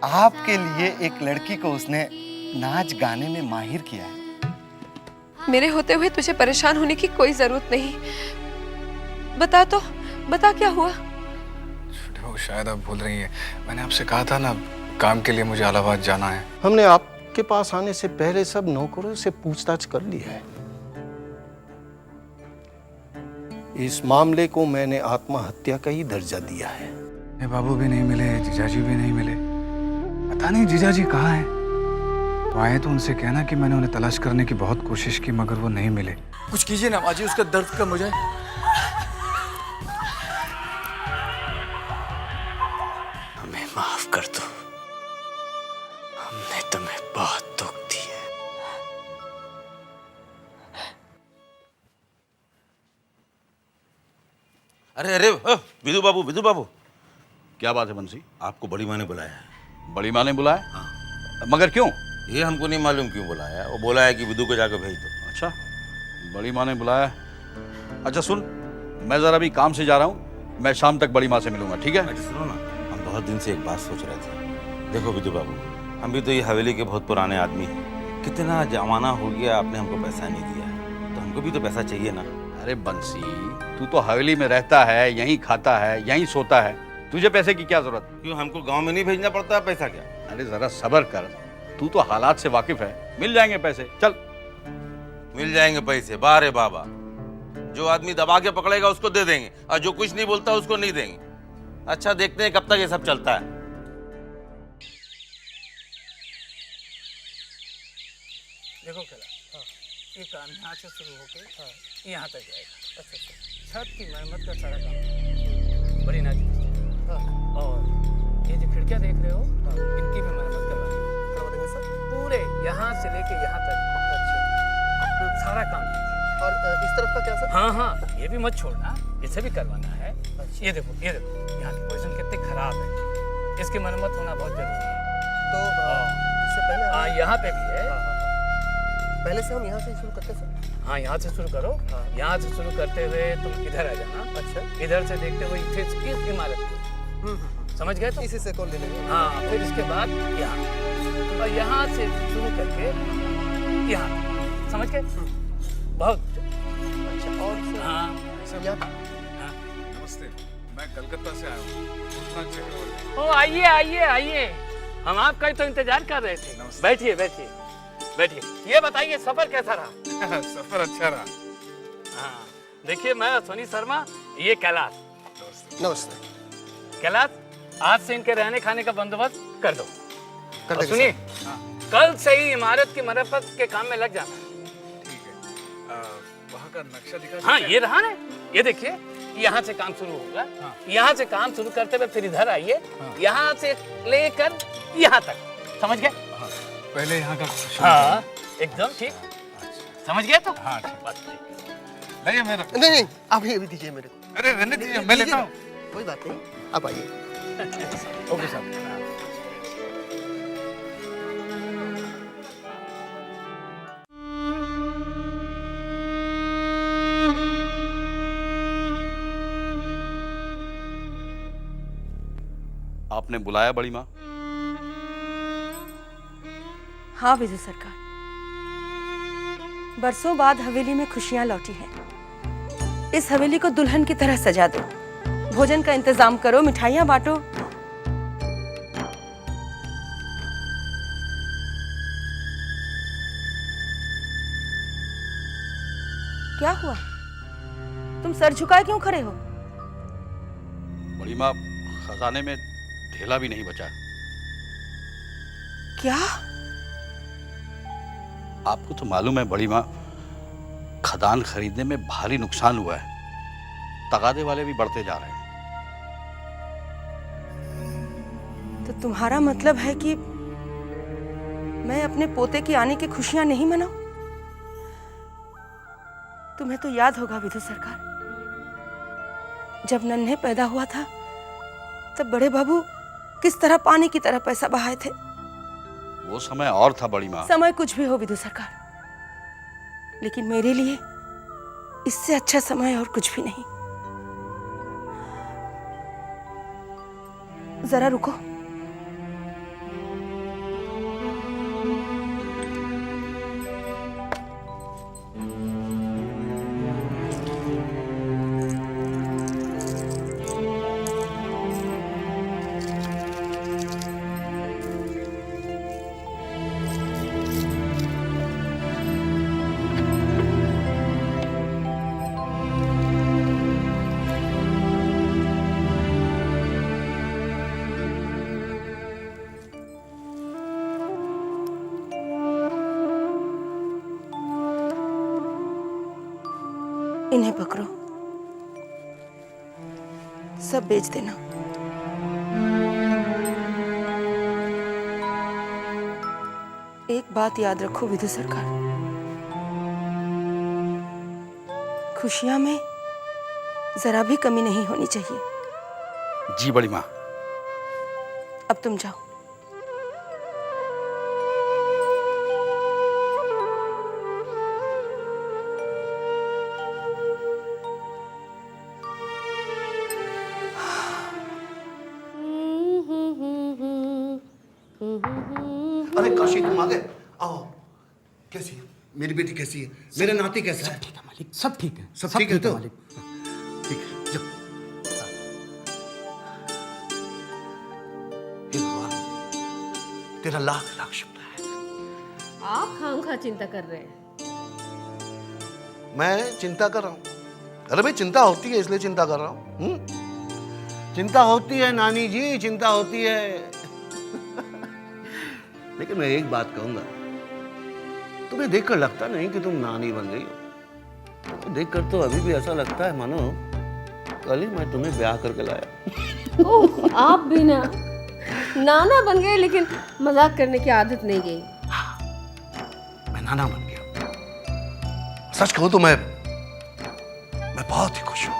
आपके लिए एक लड़की को उसने नाच गाने में माहिर किया है। मेरे होते हुए तुझे परेशान होने की कोई जरूरत नहीं। बता तो, बता क्या हुआ? वो शायद आप भूल रही हैं, मैंने आपसे कहा था ना काम के लिए मुझे इलाहाबाद जाना है। हमने आपके पास आने से पहले सब नौकरों से पूछताछ कर ली है। इस मामले को मैंने आत्महत्या का ही दर्जा दिया है। मेरे बाबू भी नहीं मिले, जीजाजी भी नहीं मिले। पता नहीं जीजाजी कहाँ हैं। वो आए तो उनसे कहना कि मैंने उन्हें तलाश करने की बहुत कोशिश की मगर वो नहीं मिले। कुछ कीजिए ना माजी, उसका दर्द कम हो जाए। हमें माफ कर दो, हमने तुम्हें बहुत दुख दिया। अरे अरे विधु बाबू, विधु बाबू, क्या बात है बंसी? आपको बड़ी माँ ने बुलाया है। बड़ी माँ ने बुलाया? हाँ। मगर क्यों? ये हमको नहीं मालूम क्यों बुलाया है। वो बोला है कि विधु को जाकर भेज दो। अच्छा, बड़ी माँ ने बुलाया। अच्छा सुन, मैं जरा अभी काम से जा रहा हूँ, मैं शाम तक बड़ी माँ से मिलूंगा, ठीक है? अरे सुनो ना, हम बहुत दिन से एक बात सोच रहे थे। देखो विधु बाबू, हम भी तो ये हवेली के बहुत पुराने आदमी हैं। कितना जमाना हो गया आपने हमको पैसा नहीं दिया है, तो हमको भी तो पैसा चाहिए ना। अरे बंसी, तू तो हवेली में रहता है, यहीं खाता है, यहीं सोता है, तुझे पैसे की क्या जरूरत? क्यों हमको गांव में नहीं भेजना पड़ता है पैसा क्या? अरे जरा सब्र कर, तू तो हालात से वाकिफ है, मिल जाएंगे पैसे, चल। मिल जाएंगे पैसे? बारे बाबा, जो आदमी दबा के पकड़ेगा उसको दे देंगे और जो कुछ नहीं बोलता उसको नहीं देंगे। अच्छा देखते हैं कब तक ये सब चलता है। देखो कैलाश, ये काम यहाँ से शुरू होके यहाँ तक जाएगा। अच्छा, छत की मरम्मत का सारा काम बड़ी नाजुक है। और ये जो खिड़कियाँ देख रहे हो, इनकी भी मरम्मत करवा देंगे सर। पूरे यहाँ से लेके यहाँ तक। अच्छा, सारा काम। और इस तरफ का क्या सर? हाँ हाँ, ये भी मत छोड़ना, इसे भी करवाना है। अच्छा। ये देखो यहाँ की पोजीशन कितनी खराब है, इसकी मरम्मत होना बहुत जरूरी है। तो इससे पहले हाँ यहाँ पे भी है। पहले से हम यहाँ से शुरू करते सर? हाँ यहाँ से शुरू करो। हाँ। यहाँ से शुरू करते हुए तुम इधर आ जाना। अच्छा, इधर से देखते हुए इस इमारत की समझ गए? तो इसी से कॉल ले लेंगे। हाँ, फिर इसके बाद यहाँ, और यहाँ से शुरू करके यहाँ, समझ गए? बहुत अच्छा। और हाँ सब यहाँ। नमस्ते, मैं कलकत्ता से आया हूँ, भूतनाथ चक्रवर्ती। ओ आइए आइए आइए, हम आपका ही तो इंतजार कर रहे थे। बैठिए बैठिए बैठिए। ये बताइए सफर कैसा रहा? सफर अच्छा रहा। हाँ, देखिए मैं सोनी शर्मा, ये कैलाश। नमस्ते। कैलाश, आज से इनके रहने खाने का बंदोबस्त कर दो। कर सुनिए, कल से ही इमारत की मरम्मत के काम में लग जाना। ठीक है, वहाँ का नक्शा दिखा? हाँ ये रहा ना, ये देखिए यहाँ से काम शुरू होगा। हाँ। यहाँ से काम शुरू करते हुए फिर इधर आइए। हाँ। यहाँ से लेकर यहाँ तक, समझ गए? हाँ, पहले यहाँ का। हाँ एकदम ठीक। समझ गए तो? हाँ ठीक। बस ठीक। नहीं मेरा। नहीं, आप ये भी दीजिए मेरे को। अरे रहने दीजिए, मैं लेता हूँ। कोई बात नहीं, आप आइए। ओके साहब। आपने बुलाया बड़ी माँ? हाँ विजय सरकार, बरसों बाद हवेली में खुशियां लौटी हैं। इस हवेली को दुल्हन की तरह सजा दो, भोजन का इंतजाम करो, मिठाइयां बांटो। क्या हुआ? तुम सर झुकाए क्यों खड़े हो? बड़ी माँ, खजाने में ढेला भी नहीं बचा। क्या? आपको तो मालूम है बड़ी माँ, खदान खरीदने में भारी नुकसान हुआ है, तगादे वाले भी बढ़ते जा रहे हैं। तो तुम्हारा मतलब है कि मैं अपने पोते की आने की खुशियां नहीं मनाऊं? तुम्हें तो याद होगा विधु सरकार, जब नन्हे पैदा हुआ था तब बड़े बाबू किस तरह पानी की तरह पैसा बहाए थे। वो समय और था बड़ी माँ। समय कुछ भी हो विधु सरकार, लेकिन मेरे लिए इससे अच्छा समय और कुछ भी नहीं। जरा रुको, इन्हें पकड़ो, सब बेच देना। एक बात याद रखो विदु सरकार, खुशियां में जरा भी कमी नहीं होनी चाहिए। जी बड़ी माँ। अब तुम जाओ। अरे काशी तुम आ गए, आओ। कैसी है मेरी बेटी, कैसी है मेरा नाती, कैसा है? ठीक है मालिक, सब ठीक है, सब ठीक है तो? मालिक। ठीक है, जब हे भगवान, तेरा लाख लाख शुक्र है। आप खामखा चिंता कर रहे हैं। मैं चिंता कर रहा हूँ? अरे भाई चिंता होती है इसलिए चिंता कर रहा हूँ। चिंता होती है नानी जी, चिंता होती है। लेकिन मैं एक बात कहूंगा, तुम्हें देखकर लगता नहीं कि तुम नानी बन गई हो। देखकर तो अभी भी ऐसा लगता है मानो कल ही मैं तुम्हें ब्याह करके लाया। ओह, आप भी ना नाना बन गए, लेकिन मजाक करने की आदत नहीं गई। मैं नाना बन गया। सच कहूं तो मैं बहुत ही खुश हूं,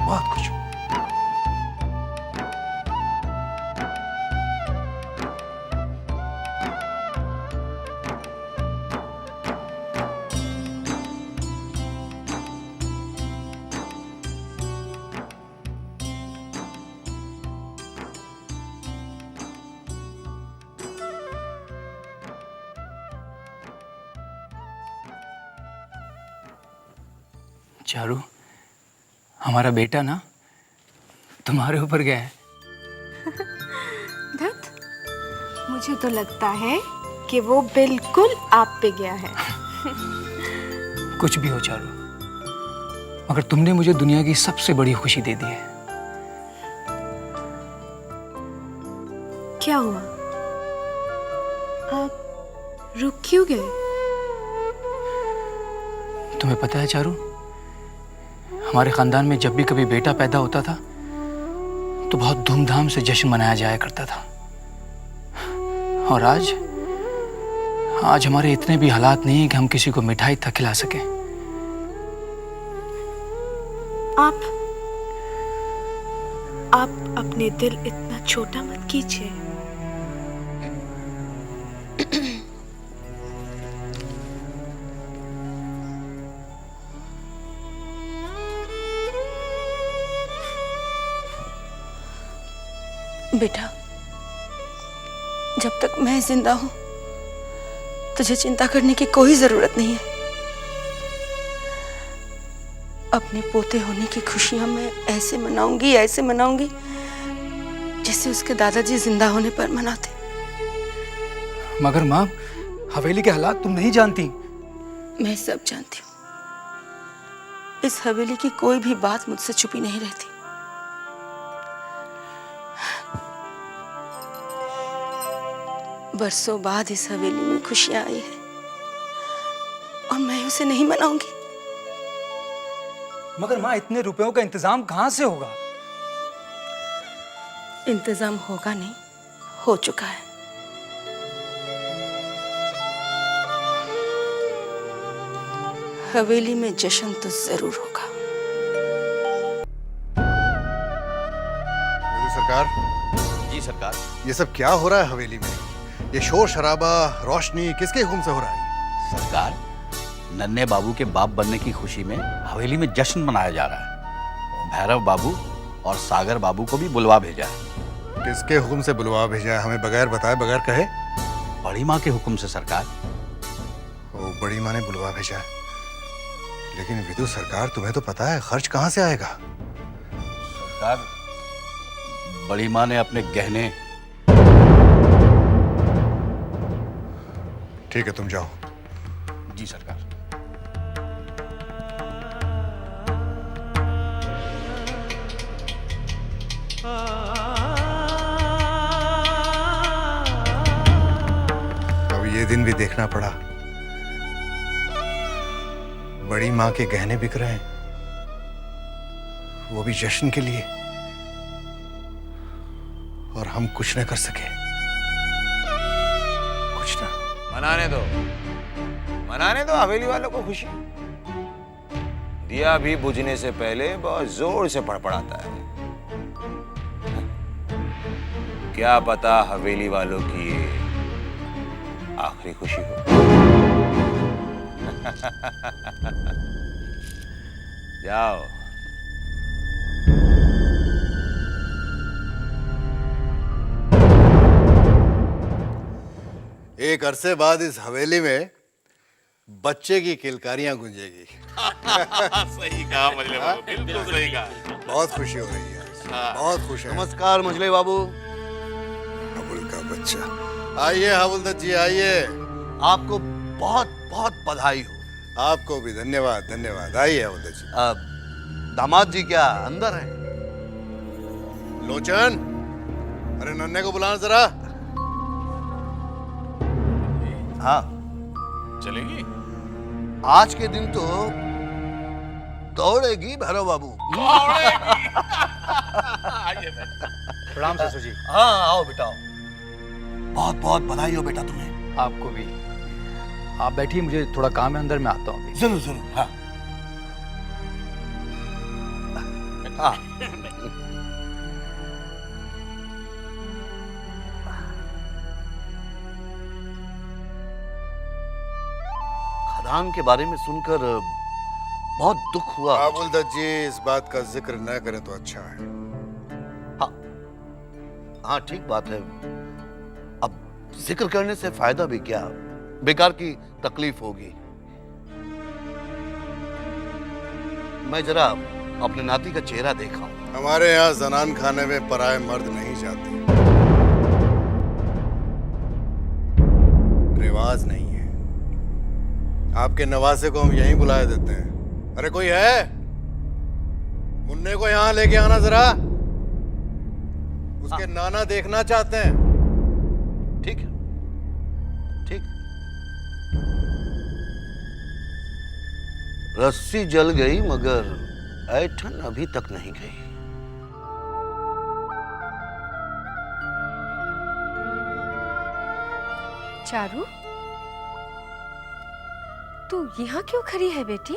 बहुत खुश हूं। चारू, हमारा बेटा ना तुम्हारे ऊपर गया है। दत्त, मुझे तो लगता है कि वो बिल्कुल आप पे गया है। कुछ भी हो चारू, मगर तुमने मुझे दुनिया की सबसे बड़ी खुशी दे दी है। क्या हुआ? आप रुक क्यों गए? तुम्हें पता है चारू, हमारे खानदान में जब भी कभी बेटा पैदा होता था तो बहुत धूमधाम से जश्न मनाया जाया करता था। और आज हमारे इतने भी हालात नहीं है कि हम किसी को मिठाई तक खिला सके। आप अपने दिल इतना छोटा मत कीजिए। बेटा, जब तक मैं जिंदा हूं तुझे चिंता करने की कोई जरूरत नहीं है। अपने पोते होने की खुशियां मैं ऐसे मनाऊंगी जैसे उसके दादाजी जिंदा होने पर मनाते। मगर माँ, हवेली के हालात तुम नहीं जानती। मैं सब जानती हूँ। इस हवेली की कोई भी बात मुझसे छुपी नहीं रहती। बरसों बाद इस हवेली में खुशियां आई है और मैं उसे नहीं मनाऊंगी। मगर माँ, इतने रुपयों का इंतजाम कहाँ से होगा? इंतजाम होगा नहीं, हो चुका है। हवेली में जश्न तो जरूर होगा। सरकार। जी सरकार। ये सब क्या हो रहा है हवेली में? ये शोर शराबा, रोशनी किसके हुक्म से हो रहा है? सरकार, नन्हे बाबू के बाप बनने की खुशी में हवेली में जश्न मनाया जा रहा है। भैरव बाबू और सागर बाबू को भी बुलवा भेजा है। किसके हुक्म से बुलवा भेजा है? हमें बगैर बताए, बगैर कहे? बड़ी माँ के हुक्म से सरकार। वो बड़ी माँ ने बुलवा भेजा है। लेकिन विदु सरकार, तुम्हें तो पता है खर्च कहाँ से आएगा? सरकार, बड़ी माँ ने अपने गहने। ठीक है, तुम जाओ। जी सरकार। अब ये दिन भी देखना पड़ा। बड़ी माँ के गहने बिक रहे हैं, वो भी जश्न के लिए, और हम कुछ न कर सके। कुछ ना। मनाने दो हवेली वालों को खुशी। दिया भी बुझने से पहले बहुत जोर से फड़फड़ाता है। क्या पता हवेली वालों की ये आखिरी खुशी हो। जाओ। एक अरसे बाद इस हवेली में बच्चे की किलकारियां गूंजेगी। सही कहा मजले बाबू, बिल्कुल सही कहा। बहुत खुशी हो रही है, बहुत खुश है। नमस्कार मजले बाबू। हवल का बच्चा। आइए हवलदार जी, आइए। आपको बहुत बहुत बधाई हो। आपको भी धन्यवाद, धन्यवाद। आइए हवलदार जी। दामाद जी क्या अंदर है? लोचन, अरे नन्हे को बुलाना जरा। हाँ चलेगी? आज के दिन तो दौड़ेगी भैरव बाबू। प्रणाम ससुर जी। हाँ आओ बेटा आओ। बहुत बहुत बधाई हो बेटा तुम्हें। आपको भी। आप बैठिए, मुझे थोड़ा काम है, अंदर में आता हूँ। जरूर जरूर। हाँ हाँ। खदान के बारे में सुनकर बहुत दुख हुआ। हवलदार जी, इस बात का जिक्र न करें तो अच्छा है। हाँ हाँ ठीक बात है। अब जिक्र करने से फायदा भी क्या, बेकार की तकलीफ होगी। मैं जरा अपने नाती का चेहरा देखा हूं। हमारे यहाँ जनान खाने में पराये मर्द नहीं जाते, रिवाज नहीं है। आपके नवासे को हम यहीं बुलाए देते हैं। अरे कोई है? मुन्ने को यहाँ लेके आना जरा, उसके नाना देखना चाहते हैं। ठीक है, ठीक। रस्सी जल गई मगर ऐठन अभी तक नहीं गई। चारू, तू यहाँ क्यों खड़ी है बेटी?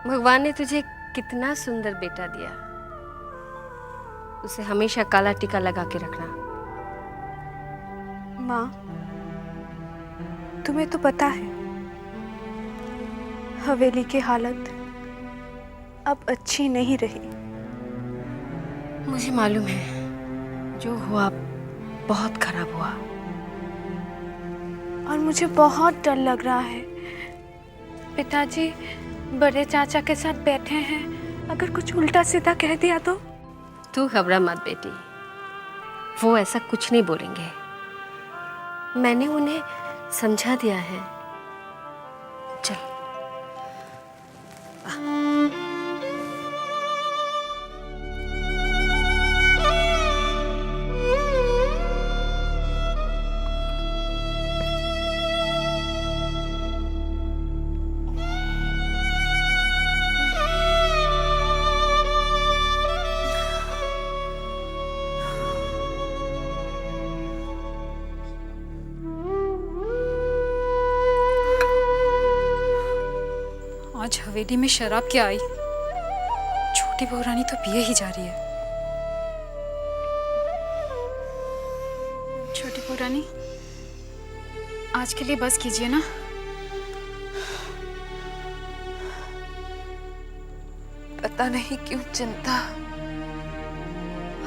भगवान ने तुझे कितना सुंदर बेटा दिया। उसे हमेशा काला टीका लगा के रखना। माँ, तुम्हें तो पता है हवेली की हालत अब अच्छी नहीं रही। मुझे मालूम है, जो हुआ बहुत खराब हुआ। और मुझे बहुत डर लग रहा है। पिताजी बड़े चाचा के साथ बैठे हैं, अगर कुछ उल्टा सीधा कह दिया तो? तू घबरा मत बेटी, वो ऐसा कुछ नहीं बोलेंगे। मैंने उन्हें समझा दिया है। चल। आज हवेली में शराब क्या आई? छोटी बहू रानी तो पिए ही जा रही है। छोटी बहू रानी, आज के लिए बस कीजिए ना। पता नहीं क्यों चिंता,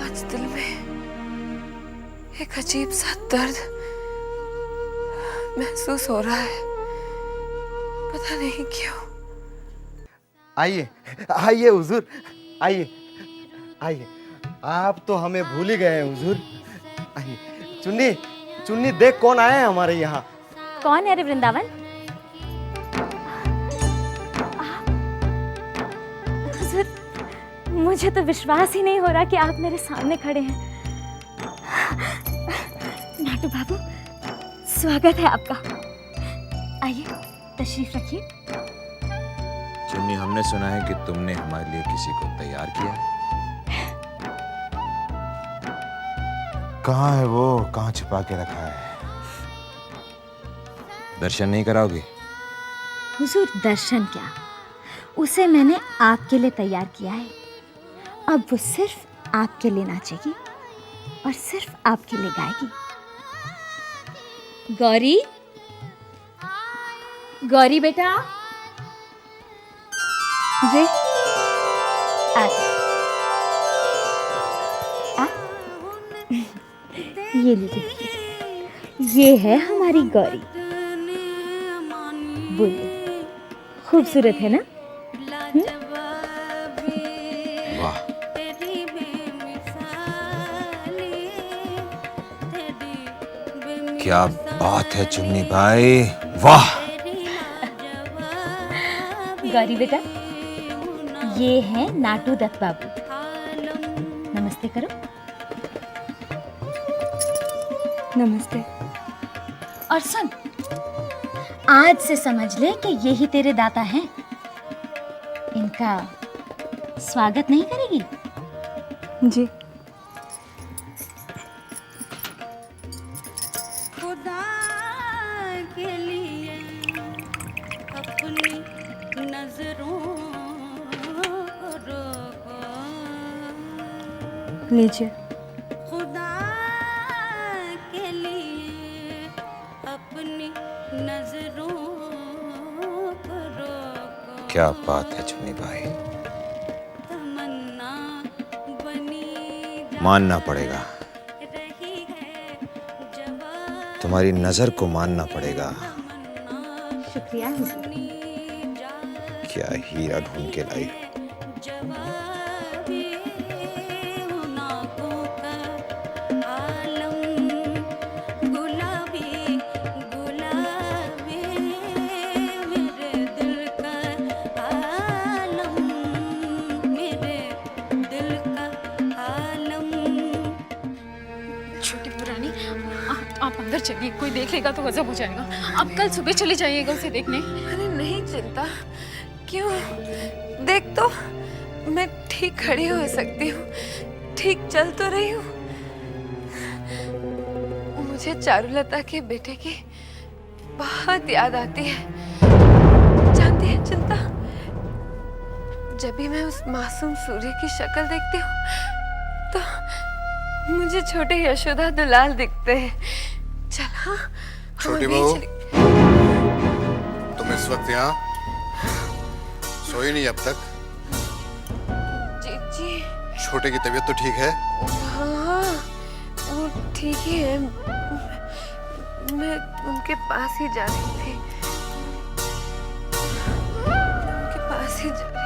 आज दिल में एक अजीब सा दर्द महसूस हो रहा है। पता नहीं क्यों। आइए आइए हुजूर, आइए आइए। आप तो हमें भूल ही गए हैं हुजूर। आइए। चुन्नी, चुन्नी देख कौन आया है हमारे यहाँ। कौन है रे वृंदावन? हुजूर, मुझे तो विश्वास ही नहीं हो रहा कि आप मेरे सामने खड़े हैं। नाटू बाबू, स्वागत है आपका। आइए तशरीफ रखिए। चुन्नी, हमने सुना है कि तुमने हमारे लिए किसी को तैयार किया है। कहाँ है वो? कहाँ छिपा के रखा है? दर्शन नहीं कराओगे? हुजूर दर्शन क्या, उसे मैंने आपके लिए तैयार किया है। अब वो सिर्फ आपके लिए नाचेगी और सिर्फ आपके लिए गाएगी। गौरी, गौरी बेटा। जी आ ये लीजिए, ये है हमारी गौरी। बोलिए, खूबसूरत है ना? वाह, क्या बात है चुन्नी भाई, वाह। गौरी बेटा, ये है नाटू दत्त बाबू। नमस्ते करो। नमस्ते। और सुन, आज से समझ ले कि ये ही तेरे दाता हैं। इनका स्वागत नहीं करेगी? जी। खुदा के लिए अपनी नजरों को रोको। लीजिए। खुदा के लिए अपनी नजरों को रोको। क्या बात है चुन्नी भाई, तमन्ना बनी मानना पड़ेगा, तुम्हारी नजर को मानना पड़ेगा। शुक्रिया हुजूर। क्या हीरा ढूंढ के लाई हो। आप अंदर चलिए, कोई देख लेगा तो गजब हो जाएगा। आप कल सुबह चले जाइएगा उसे देखने। अरे नहीं चिंता, क्यों? देख तो, मैं ठीक खड़ी हो सकती हूँ, ठीक चल तो रही हूँ। मुझे चारुलता के बेटे की बहुत याद आती है। जानती है चिंता, जब भी मैं उस मासूम सूर्य की शक्ल देखती हूँ तो मुझे छोटे यशोदा दुलाल दिखते हैं। चल हाँ, छोटी बहू, तुम इस वक्त यहाँ सोई नहीं अब तक? जी। छोटे की तबीयत तो ठीक है? हाँ, वो ठीक ही है। मैं उनके पास ही जा रही थी, उनके पास ही जा